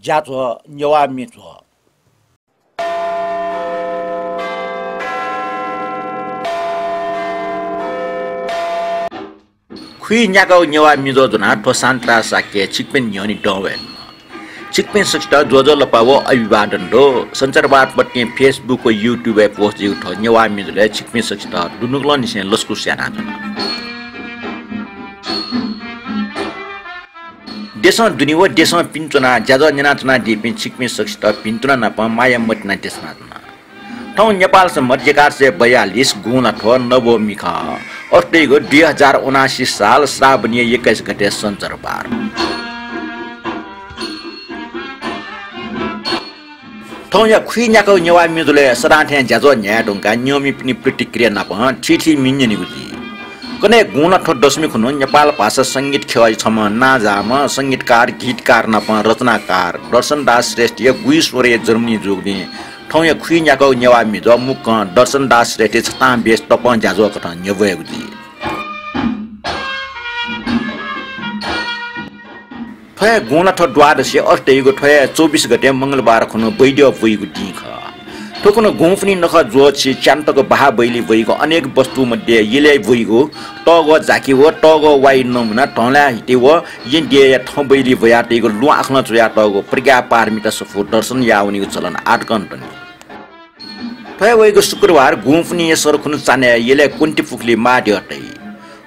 家做牛娃米做。亏人家个牛娃米做做那托山tra啥个，七分牛你当完。चिकपिन सिक्स्टा जो लपावो अभिवादन दो संचारवाद पट्टी फेसबुक को यूट्यूब पे पोस्ट जी उठो न्यवा मिजले चिकपिन सिक्स्टा दुनुगलो निसे लस्कु स्याना जन देशमा दुनिया देशमा पिन्चना ज्यादा जना जना दिपिन चिकपिन सिक्स्टा पिन्चना नप माया मटना देशमा ठाउँ नेपाल से मध्यकार से 42 गुण अथवा नवो मिखा और तेगो 2079 साल श्रावणीय 21 गते संचारवाद ठाउँ या खुइ न्याको न्यवा मिजुले सदाथे ज्याजो न्या ढुङ्गा न्योमी पनि प्रतिक्रिया नप ठिठी मिन्ने निगुजी कने गुण ठो दशमी खुनु नेपाल भाषा संगीत खेवाई छम नाजाम संगीतकार गीतकार नप रचनाकार दर्शन दास श्रेष्ठ या गुइश्वरे जर्मनी जोगने ठाउँ या खुइ न्याको न्यवा मिजो मुक दर्शन दास श्रेष्ठ छता बेस तप ज्याजो कथ न्यवयगुजी थय गुण ठो द्वादशी अष्टैगो थय 24 गते मंगलबार खुनु बैद्य वैगु दिख ठोकुनो गुफनी नख जोछि च्यान्तको बाहा बैली वैगु अनेक वस्तु मध्ये यले वैगु तगो जाकी व तगो वाइ नमुना ढला हिटे व यिन्दे ठ बैली वयाटेगु लु आखन चया तगो प्रज्ञा पारमिता सफु दर्शन याउनीको चलन 8 घण्टा थय वैगु शुक्रबार गुफनी यसर खुनु चाने यले कुन्टी फुक्ली माड्यटै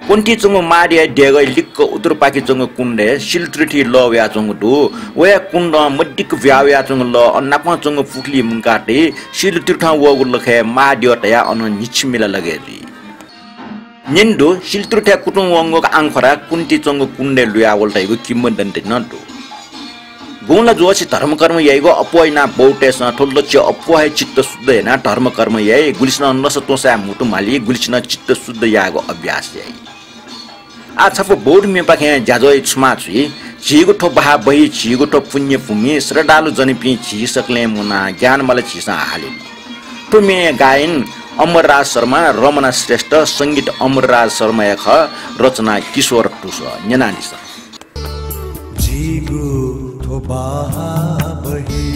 कुन्टी चंग माडिया डेगै लिक्क उत्तर पाकी चंग कुण्डे सिलट्रिठी लव्या चंग दु वया कुण्ड मड्डिक व्याव्या चंग ल अन्नाप चंग फुक्ली मुकाटे सिलट्रिठा वगु लखे माडियटया अन निछमिला लगेली निन्दु सिलट्रिठा कुटुङ वंगक आंखरा कुन्टी चंग कुण्डे लुया वल्टाइगु किम्बदन्ते नदु गुण जोछि धर्म कर्म याइगो अपोइना बौटेस ठोल्लच अपोय चित्त शुद्ध हैन धर्म कर्म याइ गुलिस्न नसतोसा मुटु माली गुलिस्न चित्त शुद्ध यागो अभ्यास याइ आछपो बोर्ड में पाखे ज्याजो छमाछि झिगो ठो बहा बही झिगो ठो पुण्य भूमि श्रद्धालु जनपी झि सकले मुना ज्ञान मले छिसा हालिन तुमे गायन अमरराज शर्मा रमना श्रेष्ठ संगीत अमरराज शर्मा यख रचना किशोर टुस न्यनानिस झिगो ठो बहा बही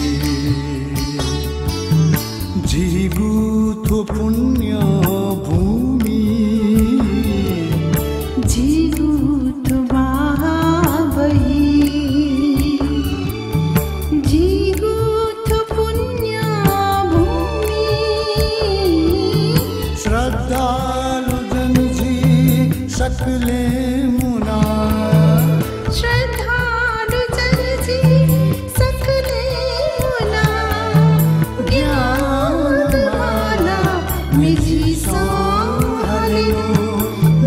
झिगो ठो पुण्य भूमि श्रद्धालु जनजी सकले मुना श्रद्धालु जनजी सकले मुना ज्ञान माला मिजी सोहलिनु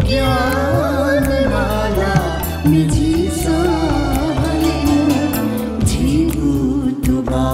ज्ञान माला मिजी सोहलिनु झिगु तुबा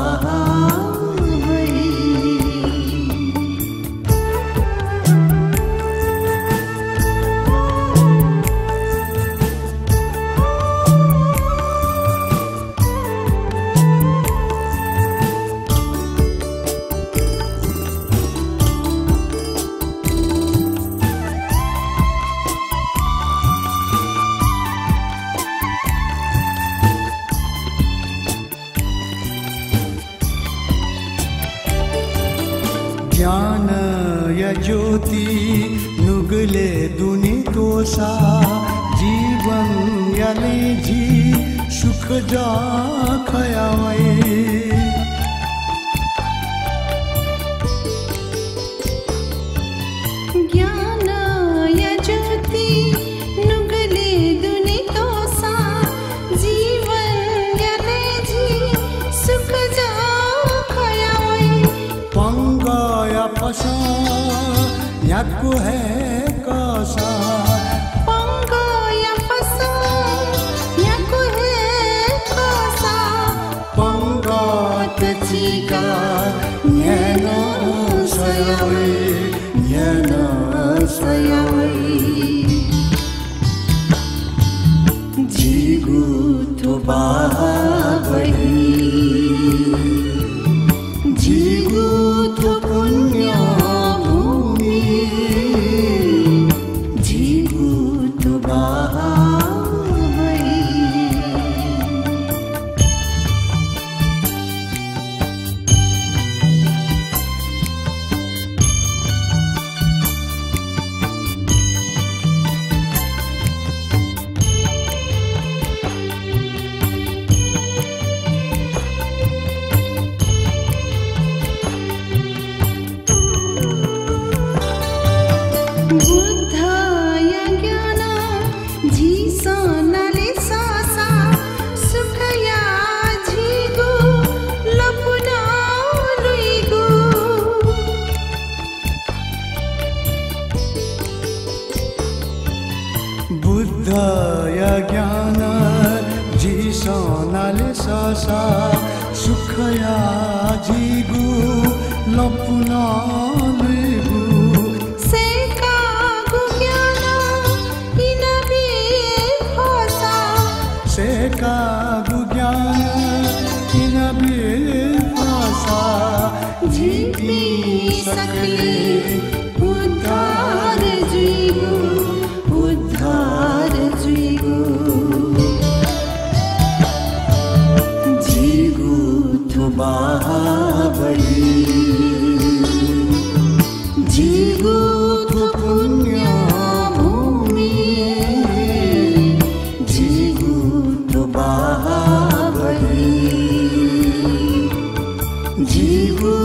ज्ञान या ज्योति नुगले दुनि तोसा जीवन याले जी सुख जा खयावै ज्ञान या ज्योति नुगले दुनि तोसा जीवन याले जी सुख जा पंगाया पसा याको है कसा पंगाया पसा याको है कसा पंगात चिका न्यानो सयावे झिगु तो बाबही झिगु तो पुण्य भूमि झिगु तो बाबही जिसनाले ससा सुखया जिगु लपुना लेगु सेका गुज्ञाना इनबे भाषा सेका गुज्ञान इनबे भाषा जीवी सकले उद्धार जुइगु उद्धार जुइगु जिगु थुबाबई जिगु थुपुण्य भूमि जिगु थुबाबई जिगु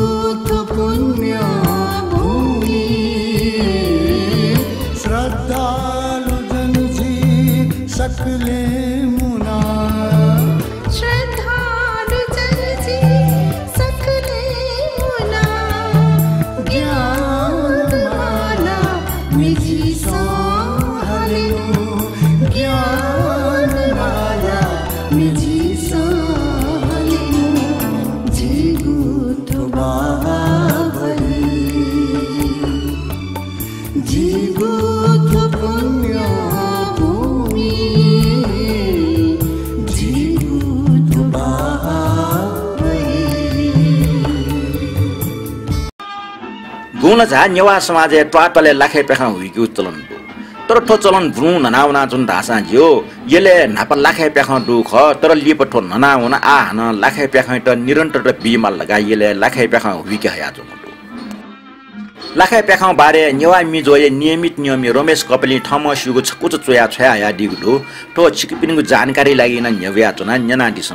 थुपुण्य भूमि श्रद्धालु जनजी सकले मुना श्रद्धालु जनजी सकले मुना ज्ञानमाला मिजी सहलेनु ज्ञानमाला मिजी सहलेनु जिगु थुबाबई जिगु थुपुण्य भूमि जिगु थुबाबई गुण झा नेवा समाज ट्वाटले लाखे पेखा हुइकी चलन दो तर ठो चलन भ्रू ननाउना जुन धासा जियो यले नाप लाखे पेखा दु ख तर लिप ठो ननाउना आ हन लाखे पेखा त निरन्तर बिमा लगा यले लाखे पेखा हुइकी हया जुन दो लाखे पेखा बारे नेवा मिजोए नियमित नियमी रमेश कपली ठम सुगु छकुच चोया छया या दिगु ठो छिकपिनको जानकारी लागि न नेव्या चना न्याना दिस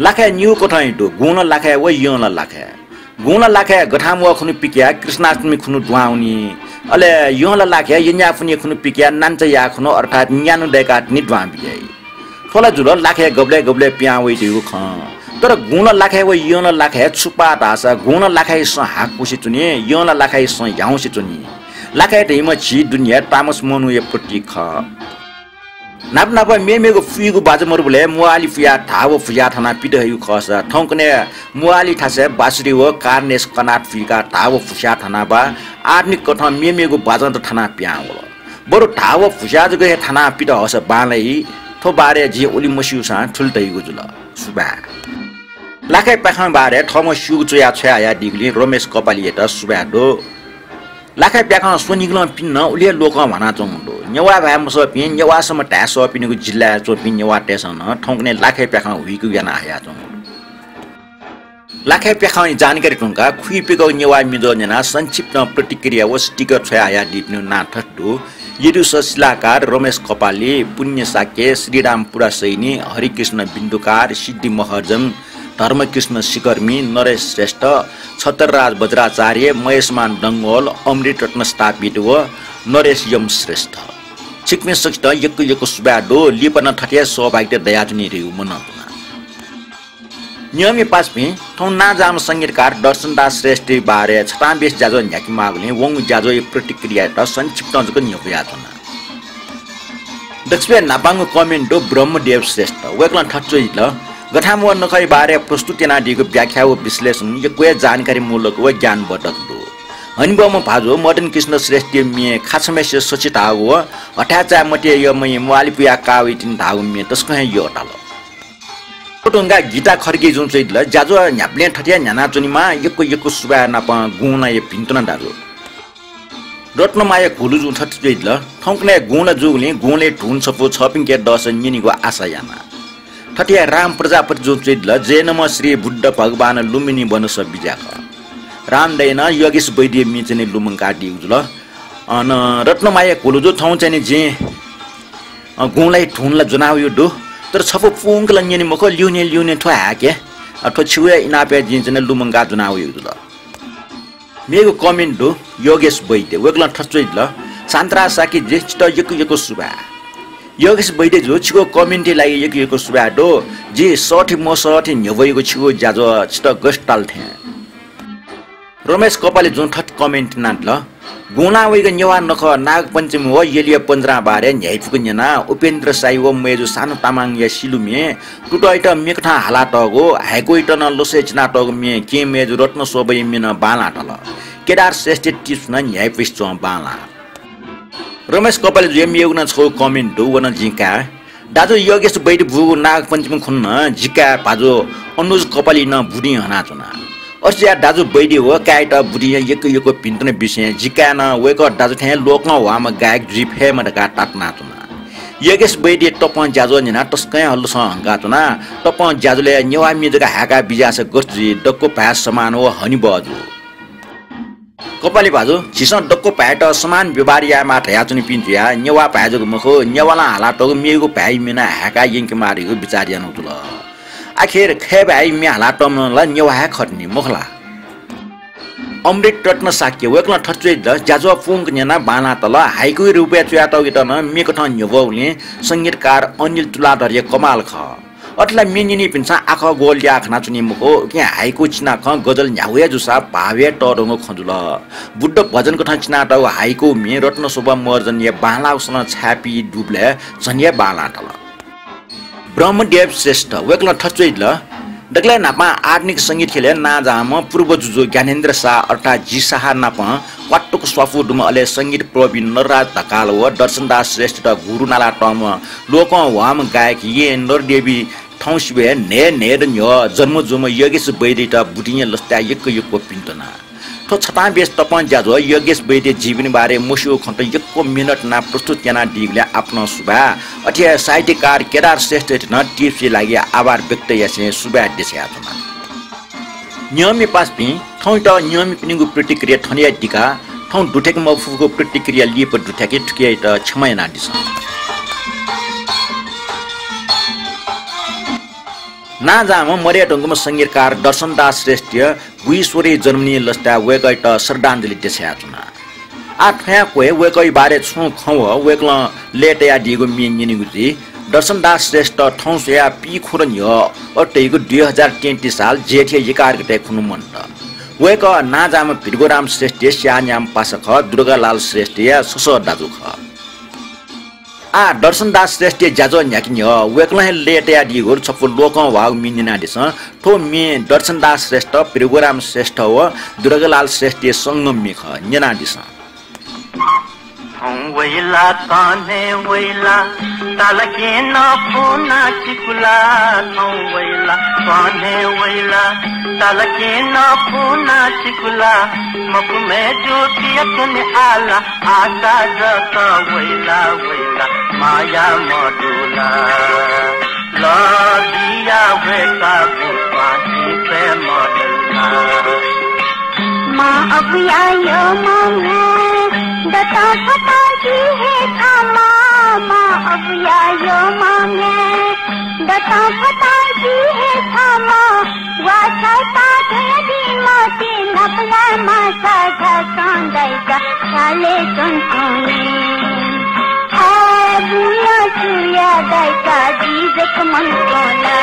लाखे न्यू कोठाइ दो गुण लाखे व यन लाखे गुण लाखे गठाम व खुनु पिक्या कृष्णाष्टमी खुनु दुआउनी अले यन लाखे यन्या फुनी खुनु पिक्या नान्च या खुनु अर्थात न्यानु देका नि दुआ बियै फोला जुल लाखे गब्ले गब्ले पिया वइ दिउ ख तर गुण लाखे व यन लाखे छुपा दासा गुण लाखे स हाक पुसी चुनी यन लाखे स याउसी चुनी लाखे दैम छि दुनिया तामस मनु ए पट्टी ख नाप नाप मेमेगो फुइगु बाजमरबले मुआली फुया थाव फुया थाना पिटहयु खस ठौकने मुआली थासे बासुरी व कार्नेस कनाट फुइका थाव फुया थाना बा आर्निक कठ मेमेगो बाजन थाना प्यावल बरु थाव फुया जगे थाना पिट हस बालै थो बारे जी ओली मसिउसा ठुल्टैगु जुल सुबा लाखे पाखा बारे ठम सुगु चोया छया या दिगली रमेश कपाली त सुबा दो लाखे प्याखा सोनिग्ल पिन्न उले लोक भना चंगो नेवा भामस पिन नेवा सम टास पिनको जिल्ला चो पिन नेवा टेसन ठौकने लाखे प्याखा हुइकु याना आया चंगो लाखे प्याखा जानकारी टुंका खुइपेको नेवा मिजो जना संक्षिप्त प्रतिक्रिया व स्टिकर छया या दिनु नाथटु यदु सशिलाकार रमेश कपाली पुण्य साके श्रीराम पुरा सैनी हरिकृष्ण बिन्दुकार सिद्धि महर्जन धर्मकृष्ण शिकर्मी नरेश श्रेष्ठ छतरराज बज्राचार्य महेशमान डङ्गोल अमृत रत्न स्थापित व नरेश यम श्रेष्ठ छिक्मे सकित यको सुबाडो लिपन ठटिया सहभागिता दयाजुनी रेउ मनना नियमी पासपि ठौ नाजाम संगीतकार दर्शनदास श्रेष्ठ बारे छटाबेस जाजो न्याकी मागले वंग जाजो प्रतिक्रिया त संक्षिप्त जको न्यपया तना दक्षिण नापाङको कमेन्टो ब्रह्मदेव श्रेष्ठ वेकलन ठच्चोइ ल गठाम व नखै बारे प्रस्तुतिना दिएको व्याख्या व विश्लेषण यको जानकारी मूलक व ज्ञान बटक दो हनिबम भाजो मदन कृष्ण श्रेष्ठ मिए खासमेस सचित हागो अठाचा मटे य मय मुआलिपुया कावितिन धागु मिए तस्को यो टाल टोंगा गीता खर्की जुन चाहिँ ल जाजो न्याप्ले ठटिया न्याना चुनीमा यको सुबा नाप गुण य पिन्तन डालो रत्नमाया खुलु जुन ठट चाहिँ ल ठौकने गुण जुगले गुणले ढुन छपो छपिङके 10 निनीको आशा याना ठटिया राम प्रजापति जुन चाहिँ ल जैनम श्री बुद्ध भगवान लुम्बिनी बनस बिजाक राम दैन योगेश वैद्य मिचने लुमंका दिउजुल अन रत्नमाया खुलु जो ठौ चाहिँ जे गुणलाई ढुनला जनाउ यो दो तर छपो पुङला न्यनी मको ल्युने ठो हाके ठो छुया इनापे जिन्चने लुमंगा जनाउ यो जुल मेगो कमेन्ट दो योगेश वैद्य वेगला ठच्चै ल सान्त्रा साकी जेष्ट यको सुबा योगेश वैद्य जो छिको कमेन्ट लागि यको सुबा दो जे 60 म 60 न्यवैको छिको जाजो छिट गस्टाल थे रमेश कपाले जुन ठट कमेन्ट नाट ल गोना वैग नेवा नख नाग पञ्चमी हो येलिया पन्जरा बारे न्यायपुक न्याना उपेन्द्र साई व मेजु सानो तामाङ या सिलुमे टुटैट मेकठा हालाटगो हाइकोइट न लोसे चिनाटग मे के मेजु रत्न सोबै मिन बाला टल केदार श्रेष्ठ टिप्स न न्यायपिस चो बाला रमेश कपाल जेम योगन छौ कमेन्ट दु वन जिका दाजु योगेश बैठ भु नाग पञ्चमी खुन्न जिका भाजो अनुज कपाली न बुढी हना चुना अस्या दाजु बैडी हो काइट बुढी एक पिन्तने विषय जिका न वेक दाजु थे लोक न वाम गायक जिफे मडका टाटना चुना योगेश बैडी टप जाजो निना तस्कै हल्स हंगा चुना टप जाजुले नेवा मिजका हाका बिजास गस्जी डक्को पास समान हो हनि बजु कपाली भाजु छिस डक्को पाट समान व्यवहारियामा ठया चुनि पिन्जिया नेवा पाजको मखो नेवाला हालाटको मेगो भाइ मिना हाका यंक मारेको विचारिया नउतुल आखिर खे भाइ मे हालाटम ल नेवा खट्नी मखला अमृत रत्न साक्य वेक्न ठच्चे द जाजो पुंग नेना बाना तल हाइको रुपया चुया तगिटन मेकठ न्यवौले संगीतकार अनिल तुलाधर्य कमाल ख अटला मिनिनी पिन्सा आख गोलिया खना चुनि मुको के हाइको चिना ख गजल न्याउया जुसा भावे टरंगो खजुल बुद्ध भजन कथा चिना त हाइको मे रत्न शोभा मर्जन या बाला उसन छापी डुबले जनिया बाला तल ब्रह्मदेव श्रेष्ठ वेक्न ठच्चे ल डगला नापा आधुनिक संगीत खेले ना जाम पूर्व जुजो ज्ञानेन्द्र शाह अर्थात जी शाह नाप क्वाटुक स्वाफु दुम अले संगीत प्रवीण नरराज ढकाल व दर्शनदास श्रेष्ठ त गुरु नाला टम लोक वाम गायक ये नरदेवी ठौसिबे ने न्य जन्म जुम योगेश बैदी त बुटिया लस्ता एक पिन्तना तो छता बेस तपन जाजो योगेश बैदी जीवन बारे मुसियो खन्त एक मिनट ना प्रस्तुत केना दिगले आफ्नो सुबा अथे साहित्यकार केदार श्रेष्ठ न टिप्स लागि आभार व्यक्त यासे सुबा देस्या छमा नियमी पासपि थौ त नियमी पिनिगु प्रतिक्रिया थनिया दिका थौ दुटेक मफुको प्रतिक्रिया लिप दुटेके ठुके त छमयना दिस ना जाम मर्या ढङ्गमा संगीतकार दर्शनदास श्रेष्ठ गुईश्वरी जन्मनी लस्ता वेगैट श्रद्धाञ्जली देस्या चुना आ ठया कोए वेकै बारे छु खौ वेक्ल लेटया दिगो मिनिनि गुजी दर्शनदास श्रेष्ठ ठौसया पी खुरन य अटेगो 2033 साल जेठे एकार गते खुनु मन्ट वेक ना जाम भिरगोराम श्रेष्ठ स्यान्याम पासख दुर्गालाल श्रेष्ठ या सस दाजु ख आ दर्शनदास श्रेष्ठ जाजो न्याकिन वेक्लहे लेटया दिगोर छपु लोक वाग मिनिना दिस ठो मे दर्शनदास श्रेष्ठ प्रिगोराम श्रेष्ठ व दुर्गालाल श्रेष्ठ संगम मिख न्यना दिस वैला काने वैला तालके न फोना चिकुला वैला काने वैला तालके न फोना चिकुला मक में ज्योति अपने आला आशा जता वैला वैला माया मडुला लगिया वेका बुपानी पे मडुला माँ अब आयो माँ दता फता की है थामा माँ अब आयो माँ दता फता की है थामा वाचता धैर्य माते नपला मासा घासांदाई का चाले संकोने बुया चुया दाई का जीजक मन कोला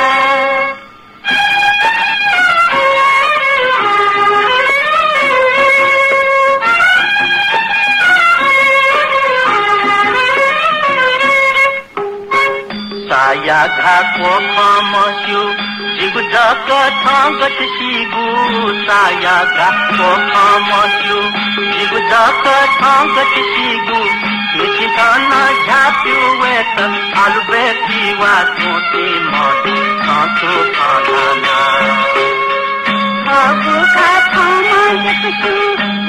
साया घाको खमस्यु जिगु जक थगत सिगु साया घाको खमस्यु जिगु जक थगत सिगु निचितन झाप्यु वेत आलु बेतिवा तोते मते सातो खाना आगु का थामा यकसु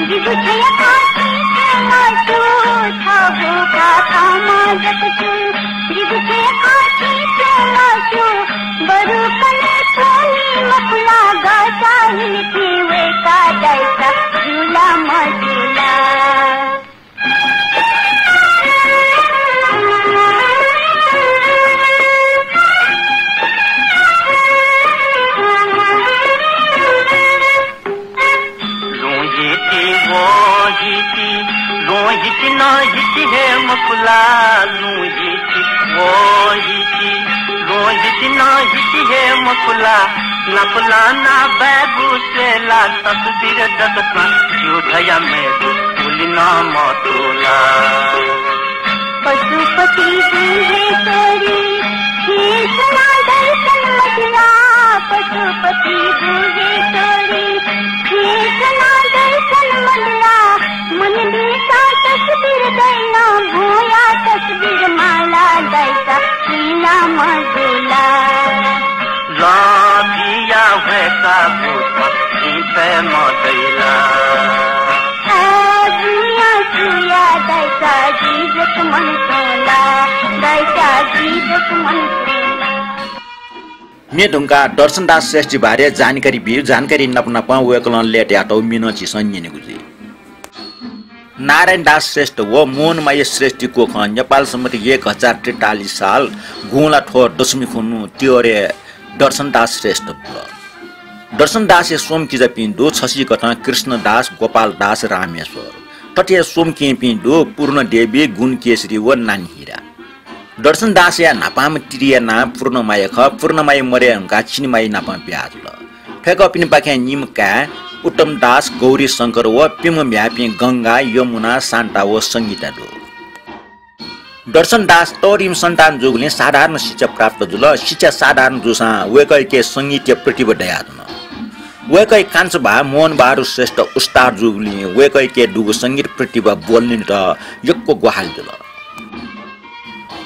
जिगु छया कासी सेनासु आगु का थामा यकसु जिगु छया कासी सेनासु बरु कने सोनी मकुला गासाहिल की वेका दाइका झूला मझूला लोहिति न हिति हे मकुला लोहिति वोहिति लोहिति न हिति हे मकुला नपला ना बैगु सेला तस्वीर जगत युद्धया में किन मतुला पशुपति दुहेश्वरी कृष्ण दर्शन मथुरा पशुपति दुहेश्वरी कृष्ण दर्शन मथुरा मन देखा तस्वीर दैना भोया तस्वीर माला दैसा लीला मधुला लाभिया भैसा भूत इसे मतैला सुया दैसा जीवक मन सोला दैसा जीवक मन सोला मेढुङ्गा दर्शनदास श्रेष्ठी बारे जानकारी बिउ जानकारी नपनपा वेकलन लेट याटो मिनची सन्यने गुजी नारायण दास श्रेष्ठ व मोहनमाया श्रेष्ठी को खन नेपाल सम्मति 1043 साल गुला ठो दशमी खुनु त्योरे दर्शनदास श्रेष्ठ दर्शनदास सोमकिजा पिण्डो छसी कथा कृष्णदास गोपाल दास रामेश्वर तटिया सोमकी पिण्डो पूर्ण देवी गुण केसरी व नानी हीरा दर्शनदास या नापाम तिरिया ना पूर्णमाया ख पूर्णमाया मरे हंका छिनमाई नापा ब्याज ल ठेक पिन पाखे निमका उत्तम दास गौरी शंकर व पिम म्यापी गंगा यमुना शान्ता व संगीता दो दर्शनदास तोरिम सन्तान जोगले साधारण शिक्षा प्राप्त जुल शिक्षा साधारण जुसा वेकै के संगीतीय प्रतिभा दयादन वेकै कान्छबा मोहन बहादुर श्रेष्ठ उस्ताद जुगले वेकै के दुगो संगीत प्रतिभा बोल्ने त यक्को ग्वाहाल जुल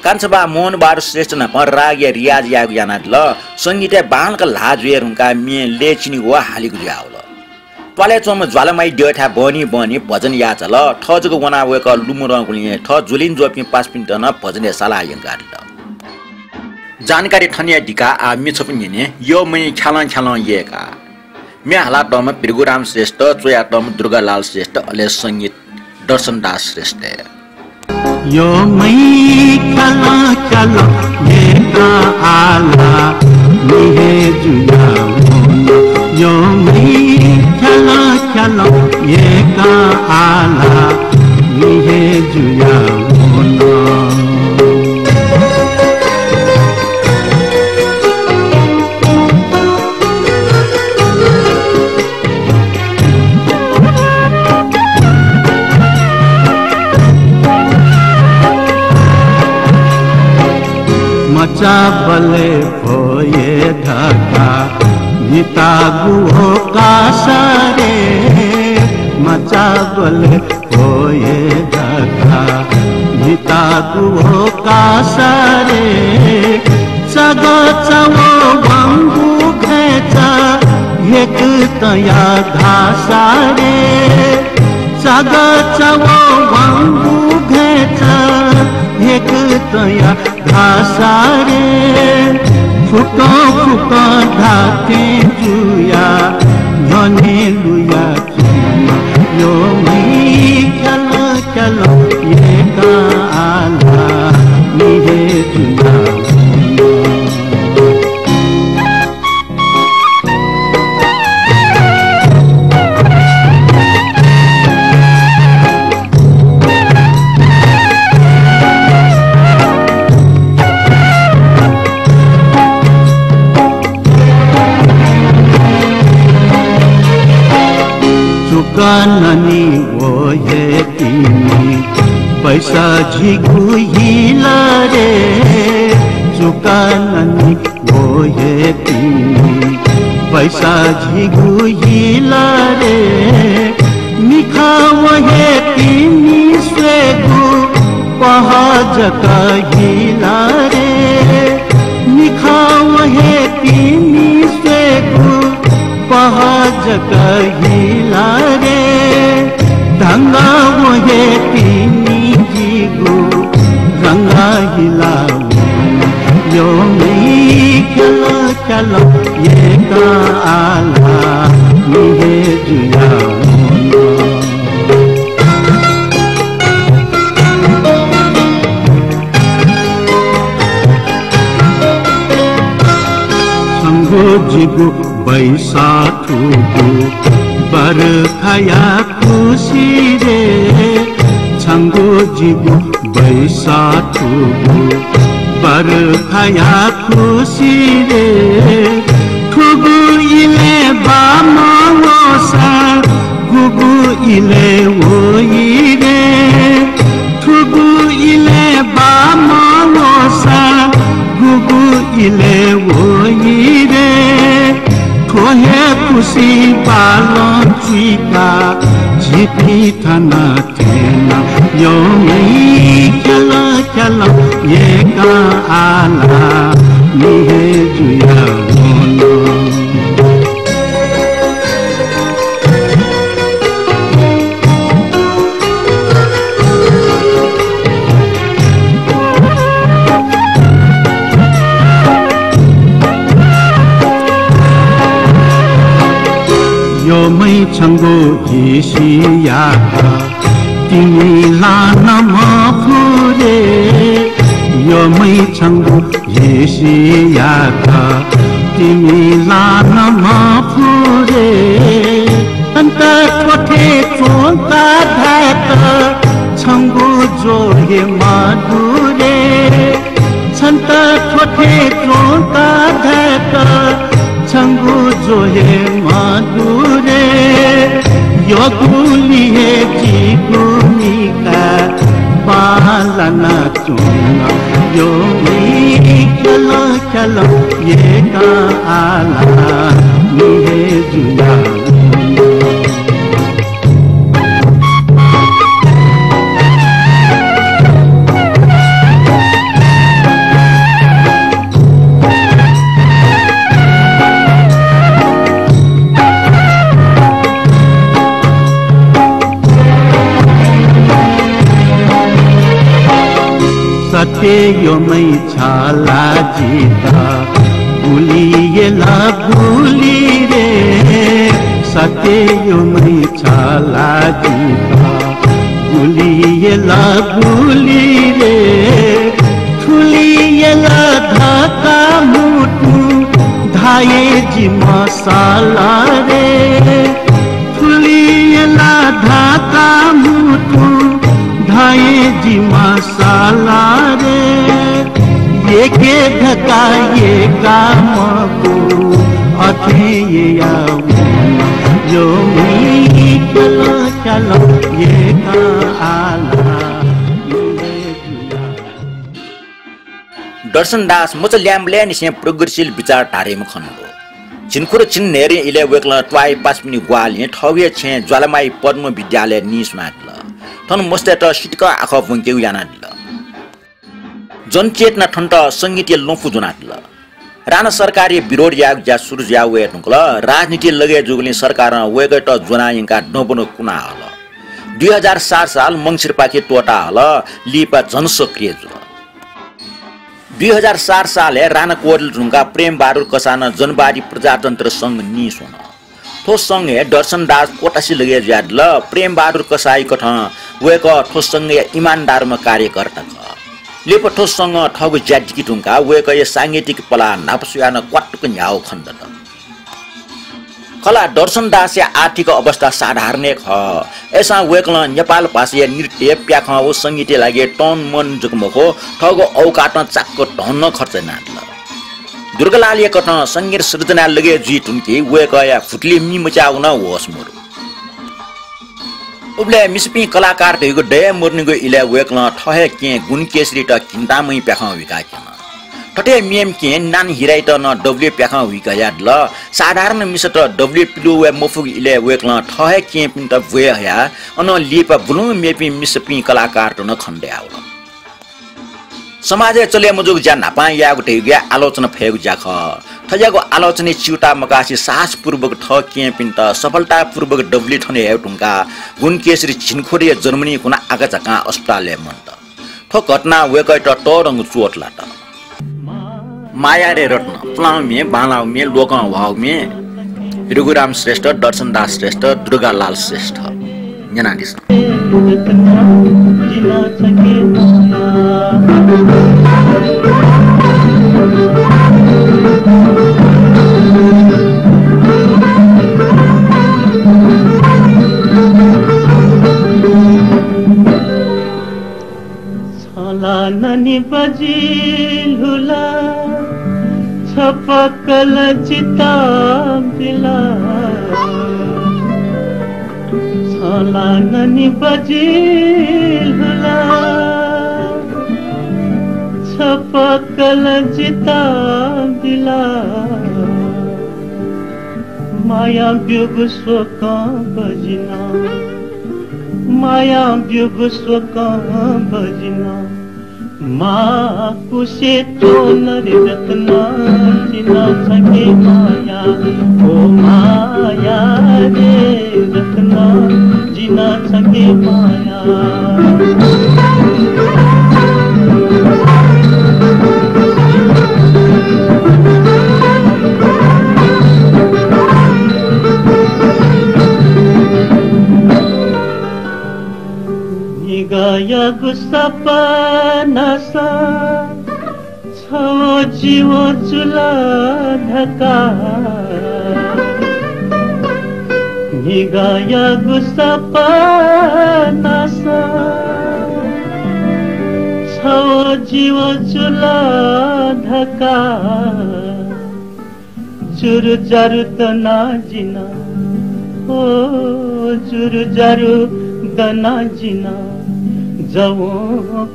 कान्छबा मोहन बहादुर श्रेष्ठ न पर राग या रियाज याग याना ल संगीत बाणका लाजुएर हुनका मे लेचिनी वा हालिगु जावल तले चोम ज्वालामाई डेठा बनी बनी भजन याच ल ठजको वना वेक लुमुरगुलिए ठ जुलिन जोपि 5 मिनेट न भजन साला यंगार ल जानकारी ठनिया ढिका आ मिछपिने यो मै छालन छालन येका मे हाला टम पिरगुराम श्रेष्ठ चोया टम दुर्गालाल श्रेष्ठ अले संगीत दर्शनदास श्रेष्ठ यो मै चला चला ये का आला निहे जुया यो मै चला चला ये का आला निहे जुया मचा बले भोये ढका निता गुहो कासरे मचा बले भोये ढका निता गुहो कासरे सगो चवो बंगु घेचा एक तया घासारे सगो चवो बंगु घेचा एक तया घासारे फुका फुका ढाके जुया धने लुया यो मैं चलो चलो ये का आला निहे जुया ननी वो ये तीनी पैसा झिगु हिला रे चुका ननी वो ये तीनी पैसा झिगु हिला रे निखा वो ये तीनी स्वेगु पहाज का हिला रे निखा वो ये तीनी स्वेगु पहाज का हिला रे ढंगा मोहे तीनी जीगु रंगा हिला यो मैं चलो चलो ये का आला निहे जुया संगो जीगु बैसा ठुकु बर खया खुशी रे छंगो जीगु बैसा ठुकु बर खया खुशी रे ठुगु इले बामा वसा गुगु इले वो इले ओइरे ठोहे खुसी बालन चुइका झिपी थना थेना यो खेल खेल ये का आला निहे जुया मोनो यो मै छंगो हिसिया तिमी लान मफुरे यो मै छंगो हिसिया तिमी लान मफुरे अन्त कोठे चोंता धात छंगो जोहे मधुरे छन्त कोठे चोंता धात छंगु जोहे मधुरे यो गुली है की भूमिका पालना चुना यो चलो चलो ये का आला ये जुया सत्य यो मै छाला जीता भूलिएला भूली रे सत्य यो मै छाला जीता भूलिएला भूली रे ठुलिएला धाका मुटु धाये जी मसाला रे ठुलिएला धाका मुटु धाये जी मसाला रे ये के धका ये काम को अथे ये जो मी चलो चलो ये का आला दर्शन दास मुझ ल्याम्ले निसे प्रगतिशील विचार धारेमा खनको छिनखुर छिन नेरे इले वेक्ला ट्वाई पासमिनी ग्वाल ये ठगे छे ज्वालामाई पद्म विद्यालय निस्मातला थन मस्तेट सिटक आख वंकेउ यानादल जनचेतना ठन्ट संगीतीय लोफु जुनादल राणा सरकारी विरोध याग जा सुरु या वे नुकल राजनीति लगे जुगली सरकार वेगट जुनायका डबनो कुना हल 2007 साल मंगसिर पाके टोटा हल लिपा जनसक्रिय जुल 2004 साल राणा कोरल ढुंगा प्रेम बहादुर कसान जनवादी प्रजातन्त्र संघ निसोन ठोस संघे दर्शन दास कोटासी लगे ज्यादल प्रेम बहादुर कसाई कठ वेक ठोस संघे ईमानदारमा कार्यकर्ता ख लेप ठोस संघ ठगु ज्यादकी ढुंगा वेक ये सांगीतिक पला नापसुयान क्वाटक न्याउ खण्डत कला दर्शन दास आर्थिक अवस्था साधारण ख ऐसा वेकल नेपाल भाषा नृत्य प्याख ओ संगीत लागि टन मन जुकमखो ठगु औकाट चाक्क टन खर्च नादल दुर्गालाल कठ संगीत सृजना लगे जी टुनकी वेकया फुटली मी मचाउन होस मोर उबले मिसपी कलाकार थेगो डे मोर्निगो इले वेकल ठहे के गुण केसरी त किन्तामै प्याखा विका केन ठटे मिएम के नान हिराइ त न डब्ल्यू प्याखा विका यादल साधारण मिसट डब्ल्यू पिलो वे मफुग इले वेकल ठहे के पिन त वे हया अन लिपा बुलु मेपी मिसपी कलाकार त न खण्डे आउ समाज चले मुजुग ज्या नापा यागो टेग्या आलोचना फेगु जाख ठयागो आलोचना चिउटा मकासी साहसपूर्वक ठ के पिन त सफलतापूर्वक डब्ल्यू ठने हेटुंका गुण केसरी छिनखोरी जर्मनी कुना आगा जका अस्पताल मन्त ठो घटना वेकै त टरंग चोटला त माया रे रत्न प्लाउ मे बालाउ मे लोक वाउ मे रघुराम श्रेष्ठ दर्शन दास श्रेष्ठ दुर्गालाल श्रेष्ठ जनादिस छला ननी बजिलुला छपकल चिता दिला छला ननी बजिलुला छपकल जिता दिला माया व्युग स्वका बजना माया व्युग स्वका बजना माँ कुसे तो नर रत्ना जिना सके माया ओ माया रे रत्ना जिना सके माया गाया सपनासा छो जीव चुला ढका गाया सपनासा छो जीव चुला ढका जुर जारु तना जिना ओ जुर जारु दना जिना जवो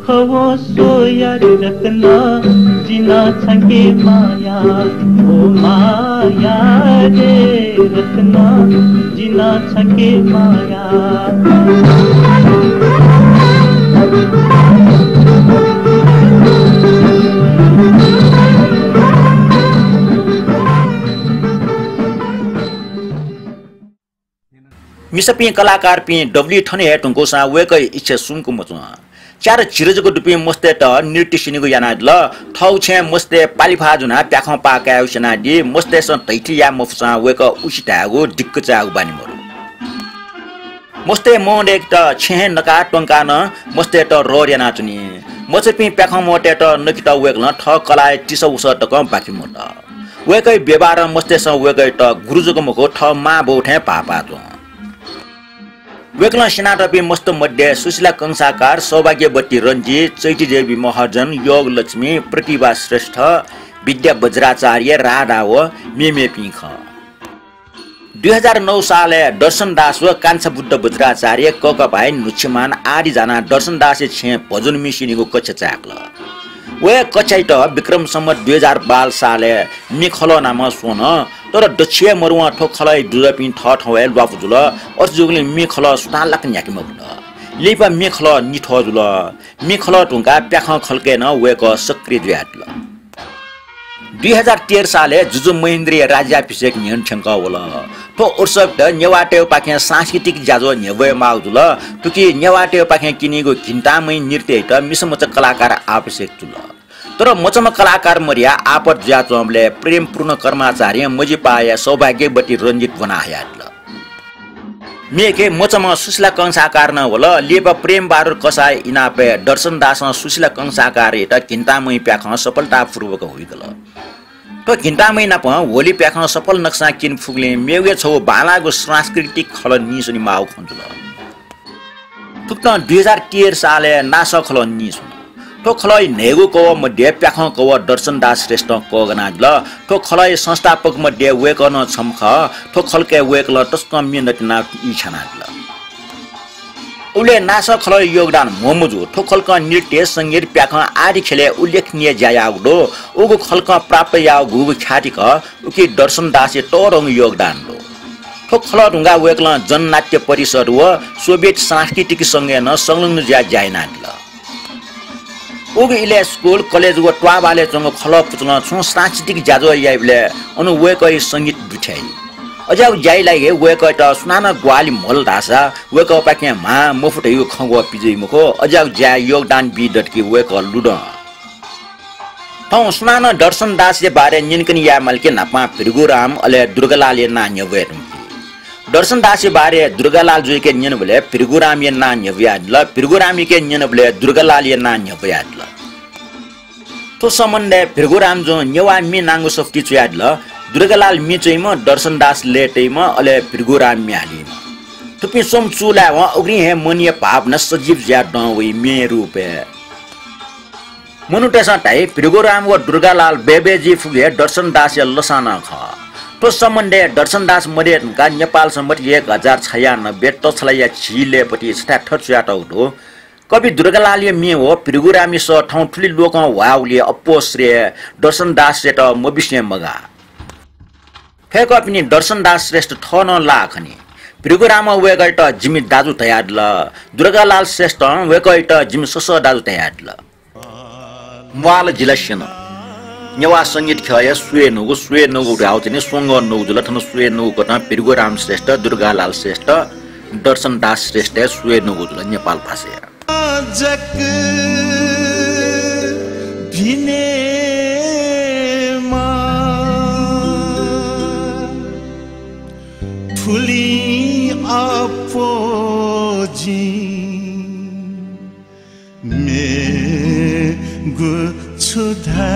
खवो सोया रत्ना जिना छके माया ओ माया रे रत्ना जिना छके माया मिसपी कलाकार पी डब्ल्यू ठने हेटुङको सा वेकै इच्छा सुनको मचु चार चिरजको दुपी मस्ते त नृत्य सिनेको याना ल ठौ छे मस्ते पालिफा जुना प्याख पाका उसेना दि मस्ते स तैठी या मफसा वेक उसिटागो दिक्क चागु बानी मरु मस्ते मोन एक त छे नका टंका न मस्ते त रोर याना चुनी मचपी प्याख मोटे त नकित वेक न ठ कलाय टिस उस त कम बाकी मत वेकै व्यवहार मस्ते स वेकै त गुरुजको मको ठ मा बौठे पापा त वेक्ला सेनाटपी मस्त मध्ये सुशीला कंसाकार सौभाग्यवती रञ्जित चैती देवी महर्जन योग लक्ष्मी प्रतिभा श्रेष्ठ विद्या वज्राचार्य राधा व मेमे पिख 2009 साले दर्शन दास व कान्छा बुद्ध वज्राचार्य ककभाइ नुच्छमान आदि जना दर्शन दास छे भजन मिसिनीको कच्छ चाक्ल वे कच्चाइट विक्रम सम्मत 2012 साले निखलो नाम सोन तर दक्षिण मरुवा ठोखलाई दुरपि ठठवे लफजुल अर्जुगले मेखल सुतालक न्याकी मबुल लेपा मेखल निठजुल मेखल टुंका प्याख खल्केन वेक सक्रिय द्याटल 2013 साले जुजु महेन्द्रीय राज्याभिषेक नियन्ठ्यङ्क होल ठो उर्सब नेवाटे पाखे सांस्कृतिक जाजो नेवे माउजुल तुकी नेवाटे पाखे किनेको घिन्टामै नृत्य त मिसमच कलाकार आवश्यक जुल तर मचम कलाकार मरिया आपत ज्याचोमले प्रेम पूर्ण कर्मचारी मजी पाया सौभाग्यवती रञ्जित बनायाटल मेके मचम सुशीला कंसाकार न होल लेप प्रेम बारुर कसाय इनापे दर्शन दास सुशीला कंसाकार एटा घिन्टामै प्याख सफलता पूर्वक होइगल तो घिन्टामै नाप होली प्याख सफल नक्सा किन फुगले मेवे छौ बालाको सांस्कृतिक खल निसुनी माउ खञ्जुल तुक्न 2013 साले नास खल निसु तो खलै नेगु को मध्ये प्याख को दर्शन दास श्रेष्ठ को गनाजल तो खलै संस्थापक मध्ये वेकन छमख तो खलके वेकल तस्क मिनट ना इछनाजल उले नास खलै योगदान मोमुजु तो खलक नृत्य संगीत प्याख आदि खेले उल्लेखनीय जायाउडो उगु खलक प्राप्त याउ गुगु ख्यातिक उकि दर्शन दास तोरङ योगदान दो तो खल ढुंगा वेकल जननाट्य परिषद व सोभियत सांस्कृतिक संघ न संलग्न ज्या जायनाजल उग इले स्कूल कॉलेज व ट्वाबाले चंग खल पुचन छु सांस्कृतिक जाजो याइबले अनु वेकै संगीत दुछाइ अजाउ जाइ लागे वेकै त सुनाना ग्वाली मल दासा वेक पाके मा मफुटयु खंगो पिजै मुखो अजाउ जा योगदान बि डटकी वेक लुड तौ सुनाना दर्शन दास जे बारे निनकन या मलके नापा फिरगुराम अले दुर्गालाल ना न्यवेर दर्शन दास बारे दुर्गालाल जुई के न्यन बले फिरगुराम ये ना न्यव्यादल फिरगुरामी के न्यन बले दुर्गालाल ये ना न्यव्यादल तो सम्बन्ध फिरगुराम जो न्यवा मी नांगो सफ्टी चुयादल दुर्गालाल मी चैम दर्शन दास लेटैम अले फिरगुराम म्याली तुपि सोम चुला व उग्री हे मनिय पाप न सजीव ज्या डवै मे रूपे मनुटेसा टाइ फिरगुराम व दुर्गालाल बेबेजी फुगे दर्शन दास य लसाना ख तो सम्बन्ध दर्शन दास मरेका नेपाल सम्बन्ध 1096 तछलाया छिलेपटी स्टार्ट छ्याटौटो कवि दुर्गालालले मे हो पिरगुरामी स ठाउँ ठुली लोक वाउले अप्पो श्रेय दर्शन दास सेट मबिस्ने मगा फेक पनि दर्शन दास श्रेष्ठ ठ न लाखनी पिरगुराम वेगैट जिमी दाजु तयार ल दुर्गालाल श्रेष्ठ वेगैट जिमी सस दाजु तयार ल माल जिलसन नेवा संगीत खय सुए नुगु राउतने सोंग नुगु जुलथन सुए नुगु कथा पिरगुराम श्रेष्ठ दुर्गालाल श्रेष्ठ दर्शन दास श्रेष्ठ सुए नुगु जुल नेपाल भाषा जक भिने मा ठुली अपोजी मे गुछुधा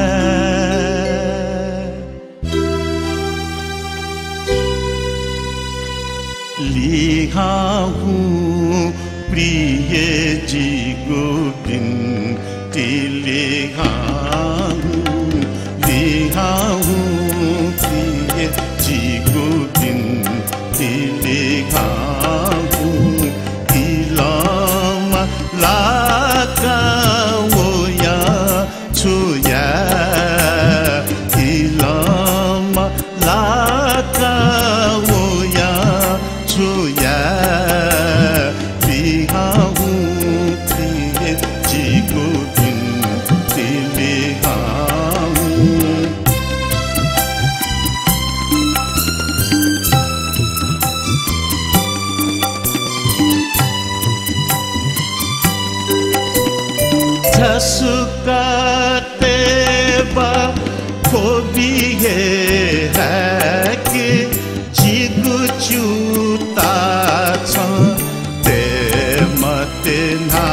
लिहाऊ प्रिय जी गोविंद लिहाऊ प्रिय जी गोविंद लिहाऊ इलामा लाका वोया छुया इलामा लाका वोया छुया सुकाते बा खोबी है कि जिगु चूता ते मते ना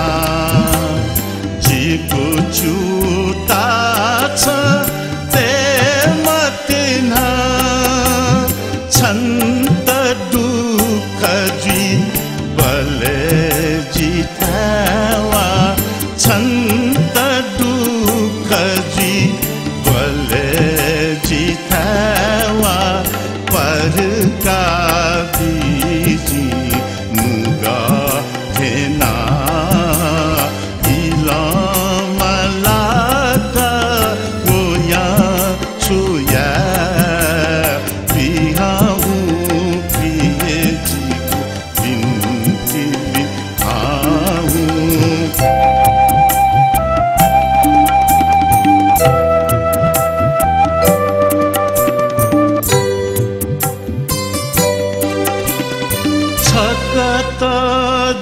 जिगु चूता ते मते ना छंत दुख जी बले जितावा छंत दुख जी बले जितावा पर का बीजी मुगा देना इलामा लाका गोया छुया बिहाऊ प्रिय जी बिनती बिहाऊ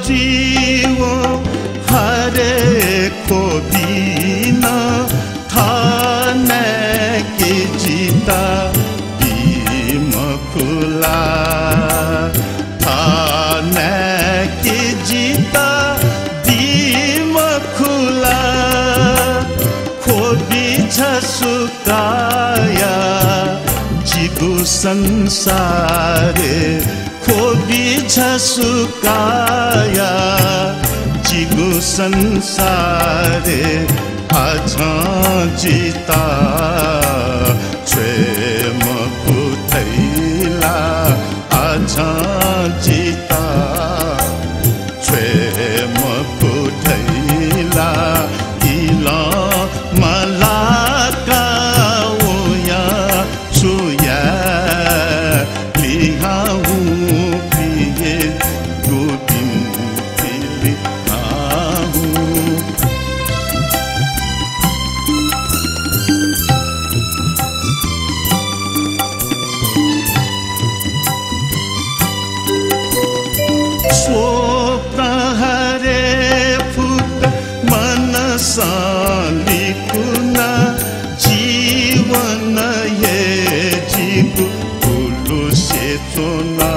जीव हरे को बीना थाने के जीता बीम खुला थाने के जीता बीम खुला खोबी छसुकाया जिगु संसारे खोबी छसुकाया जिगु संसारे आझा जिता छेम कुथैला आझा जिता छेम कुथैला इला मलाका ओया छुया लिहाऊ लिखुना जीवन ये जीव फूलों से चुना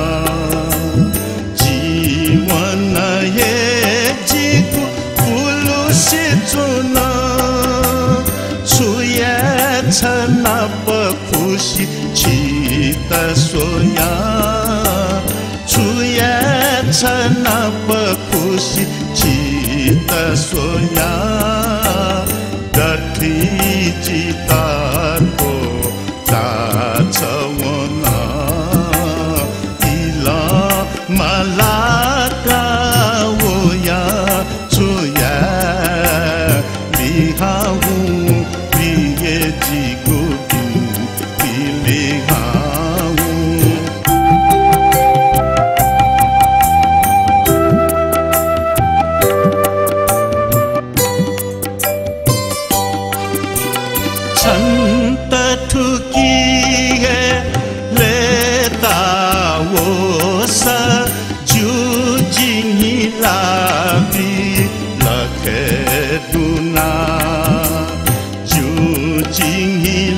जीवन ये जीव फूलों से चुना छुया छना खुशी छीत सोया छुया छना खुशी छीत सोया गठी चिता को ताचवना इला मलाका वोया छुया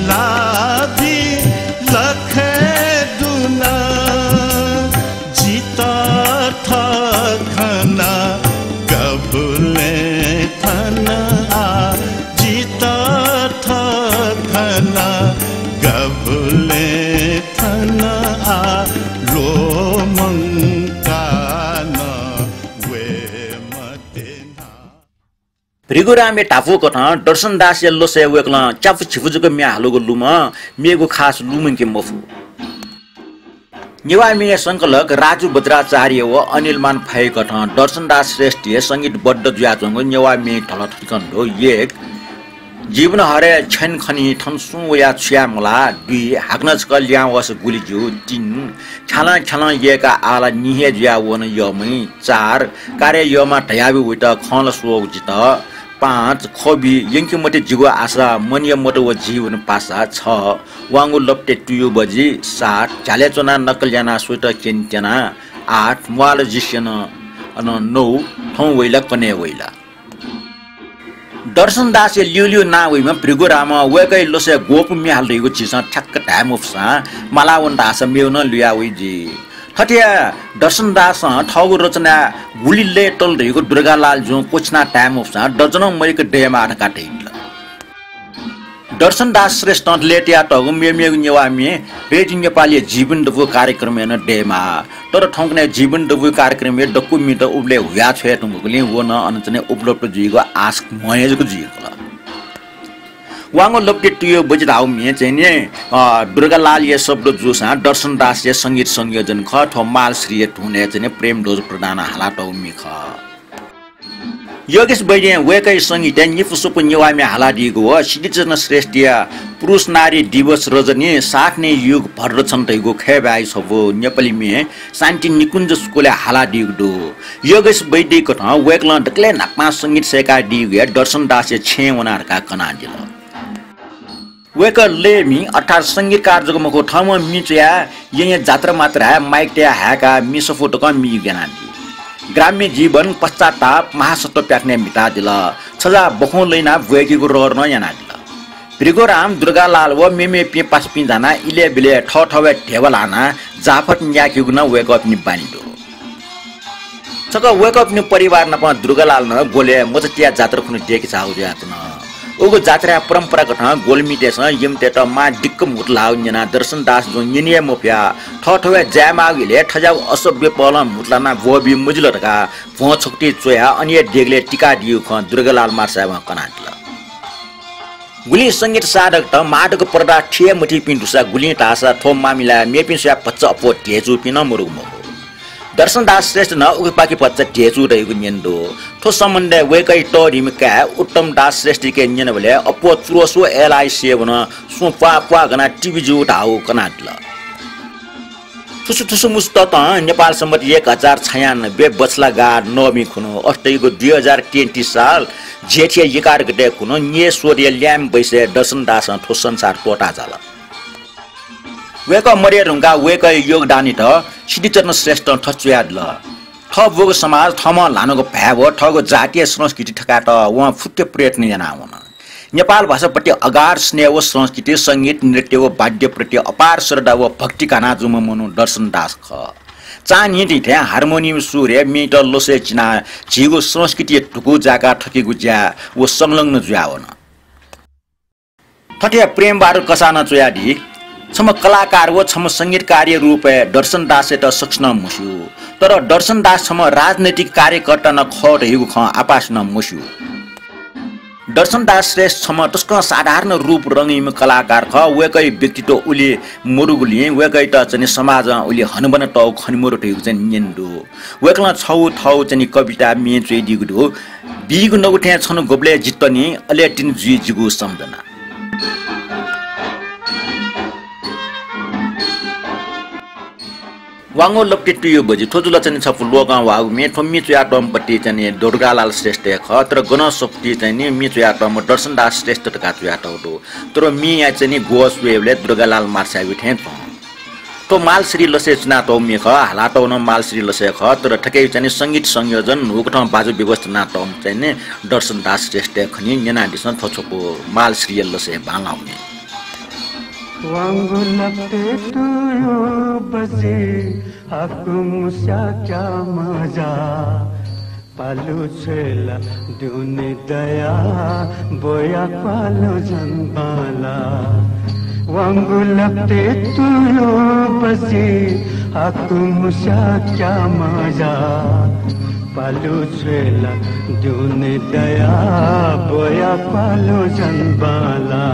लाभी लखे दुना जीता था खाना कबूले थाना जीता था खाना कबूले थाना लो मंकाना वे मतेना भृगुरामे टापु कथा दर्शन दास यल्लो से वेकला चाप छिफुजुको म्या हालोगो लुमा मेगो खास लुमन के मफु निवामी संकलक राजु भद्राचार्य व अनिलमान फाइ कथा दर्शन दास श्रेष्ठ संगीत बड्ड ज्याचंगो निवामी ठलठकण्डो एक जीवन हरे छन खनी थनसु या छ्यामला दुई हाग्नच कल्या वस गुलिजु तीन छाला छाला येका आला निहे ज्या वन यमै चार कार्य यमा ढयाबी उत खल सोग जित पाँच खबी यंकी मते जिगो आशा मनिय मतो व जीवन पासा छ वांगु लप्टे टुयु बजी सात झाले चना नकल्याना स्वेट केन्टेना आठ मुआल जिसन अन नौ ठौ वैला कने वैला दर्शन दास लियो ना वइमा भृगुराम वेकै लोसे गोप मि हाल्दैको चिसा ठक्क टाइम अफसा मालावन दास मेउन लिया वइजी हटिया दर्शन दास ठगु रचना गुलिले टल दैको दुर्गालाल जो कोचना टाइम अफसा दर्जन मरिक डेमा काटे दर्शन दास श्रेष्ठ लेटिया टगु मेमेगु नेवामी रेडियो नेपाली जीवन दबु कार्यक्रम न डेमा तर ठौकने जीवन दबु कार्यक्रम डक्कु मिट उबले हुया छे तुमगुले वन अनचने उपलब्ध जुइगो आस्क महेजको जुइगो वांगो लप्टे टुयो बजिदाउ मे चाहिँ दुर्गालाल ये शब्द जुसा दर्शन दास ये संगीत संयोजन ख ठ माल श्री ठुने चाहिँ प्रेम ढोज प्रदान हाला टौ मि ख योगेश बैडे वेकै संगीत निफुसुप निवामे हाला दिगो सिद्धिचरण श्रेष्ठ पुरुष नारी दिवस रजनी साख्ने युग भर छन् तैगो खेबाइ छबो नेपाली मे शान्ति निकुञ्ज स्कुले हाला दिगदो योगेश बैडे कथा वेकला डकले नाकमा संगीत सेका दिगे दर्शन दास छे वनारका कना दिल वेक लेमी अर्थात संगीतकार जगमको ठाउँमा मिचया यहाँ जात्रा मात्र माइकट्या ह्याका मिसफोटोका मिगेनादी ग्राम्य जीवन पश्चाताप महासत्व प्याक्ने मिटा दिल छजा बखौ लैना भुएकीको रहर न याना दिल भृगुराम दुर्गालाल व मेमे पे पास पिंजाना इले बिले ठ ठवे ढेवलाना जाफट न्याकीगु न वेक अप नि बानिदो छक वेक अप नि परिवार न प दुर्गालाल न गोले मचटिया जात्रा खुनु देखे चाउ जात न ओगो जात्रा परम्परागत गोलमिटेस यमतेट मा डिक्क मुटलाउ न्यना दर्शन दास जो निनिय मोफ्या ठठवे ज्यामागिले ठजाउ असभ्य पल मुटलाना बोबी मुजलटका भो छोक्टी चोया अनि डेगले टिका दिउ ख दुर्गालाल मार्सामा कनाटला गुली संगीत साधक त माटको पर्दा ठिए मुठी पिन्टुसा गुली टासा थोम मामिला मेपिनसा पच्च अपो टेजु पिन मुरुम दर्शन दास श्रेष्ठ न उपाकी पच्च टेजु रहेको न्यन्दो ठो सम्बन्ध वेकै टरिमका उत्तम दास श्रेष्ठ के न्यन भले अपो चुरोसो एलआई सेवन सु पा गना टिभी जु ढाउ कनाटला ठुसु ठुसु मुस्त त नेपाल सम्मत 1096 बछला गाड नमी खुनो अष्टैको 2020 साल जेठे 11 गते खुनो nye सोर्य ल्याम बैसे दर्शन दास ठो संसार टोटा जाला वेक मरे रुंगा वेक योगदानी त सिद्धिचरण श्रेष्ठ ठचुयादल ठबोग समाज ठमा लानको भाव ठगो जातीय संस्कृति ठका त उहाँ फुट्टे प्रयत्न जना हुन नेपाल भाषाप्रति अगाध स्नेह व संस्कृति संगीत नृत्य व वाद्य प्रति अपार श्रद्धा व भक्ति काना जुम मनु दर्शन दास ख चानी टिथे हार्मोनियम सूर्य मिटर लोसे चिना झिगो संस्कृति टुकु जाका ठकेगु ज्या व संलग्न ज्यावन ठटिया प्रेम बारु कसाना चोयाडी छम कलाकार व छम संगीत कार्य रूप दर्शन दास त सक्ष्ण मुस्यु तर दर्शन दास छम राजनैतिक कार्यकर्ता न खट हिगु ख आपास न मुस्यु दर्शन दास श्रेष्ठ छम तस्क साधारण रूप रंगीम कलाकार ख वेकै व्यक्तित्व उले मुरुगुली वेकै त चाहिँ समाज उले हनबन टौ खनिमुरु ठिगु चाहिँ निन्दो वेकला छौ थौ चाहिँ कविता मे चाहिँ दिगु बिगु नगुठ्या छन गोब्ले जित्तनी अलेटिन जी जिगु सम्झना वांगो लप्टे टुयो बजी ठोजुला चाहिँ छ लोगा वाउ मे थम्मी चयाटम पट्टी चाहिँ दुर्गालाल श्रेष्ठ ख तर गण शक्ति चाहिँ मी चयाटम दर्शन दास श्रेष्ठ का चयाटो तर मी या चाहिँ गोस वेवले दुर्गालाल मार्साबि थे तो माल श्री लसे चना तो मे ख हालाटो न माल श्री लसे ख तर ठकै चाहिँ संगीत संयोजन हुकठ बाजु व्यवस्था त चाहिँ दर्शन दास श्रेष्ठ खनि नेना दिसन थछको माल श्री लसे बालाउने वांगु लगते तुयो बजे aku musa kya maja palu chela dune daya boya palu janbala wangu lagte tuyo basi aku musa kya maja palu chela dune daya boya palu janbala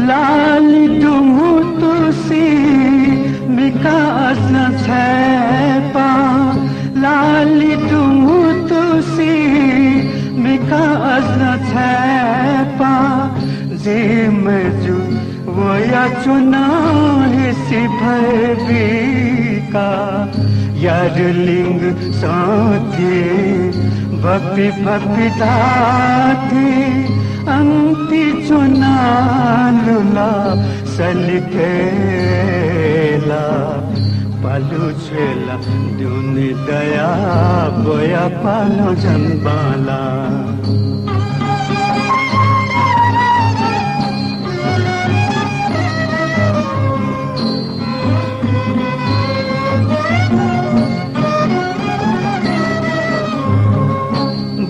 लाली दुमु तुसी मिकास न छेपा लाली दुमु तुसी मिकास न छेपा जे मजु वो या चुना हिसी भयविका यार लिंग साथी भक्ति भक्ति दाती अंति चुना लुला सलिकेला पालू छेला दुनि दया बोया पालो जनबाला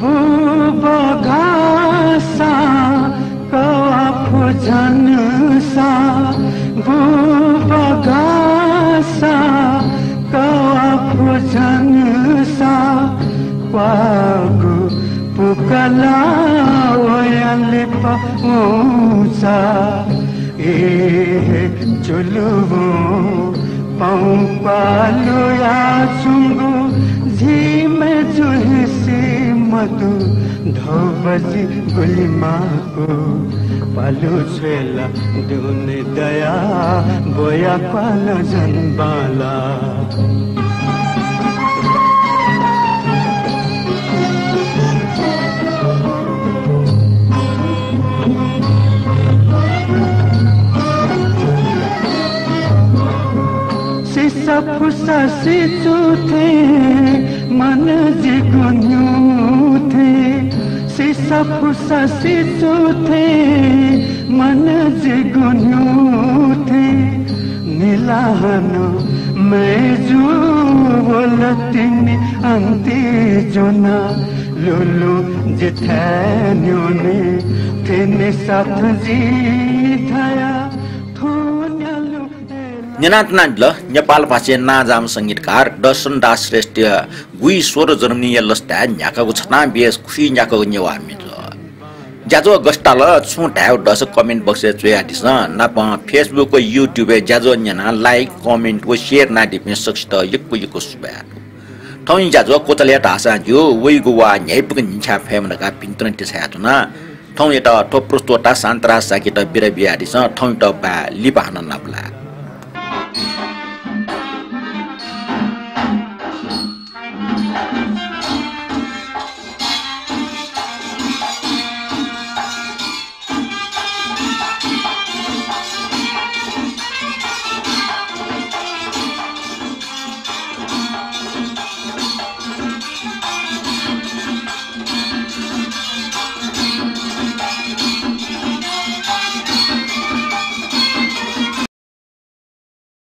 बुबा घासा कवा फुजन सा बुबा घासा कवा फुजन सा वागु पुकला ओयले पहुंचा ए चुलुबो पाऊ पालो या चुंगु झीमे जुलसी मधु धोबजी गुलिमाको पालु छेला दुने दया बोया पालो जनबाला सिसा फुसा सिचु थे मन जिगुन्यू थे सिसा फुसा सिचु थे मन जिगुन्यू थे नीलाहनो मेजु बोलतिनी अंति जोना लुलु जिथैन्योने तेने साथ जी थाया न्यानातनाल नेपाल भाषा नाजाम संगीतकार दर्शन दास श्रेष्ठ गुई स्वर जर्मनीय लस्ता न्याकाको छना बेस खुशी न्याकाको नेवामी ज्याजो गस्टाल छु ढाउ दस कमेन्ट बक्स चोया दिस नाप फेसबुक को युट्युब ज्याजो न्याना लाइक कमेन्ट व शेयर ना दिपे सक्सित यक्को सुबा थौ ज्याजो कोतले तासा जो वइगो वा न्याइपक निछा फेमनका पिन्तन त्यसयातुना थौ एटा टोप्रस्तोटा सान्तरा साकित बिरबिया दिस थौ त बा लिपाहन नापला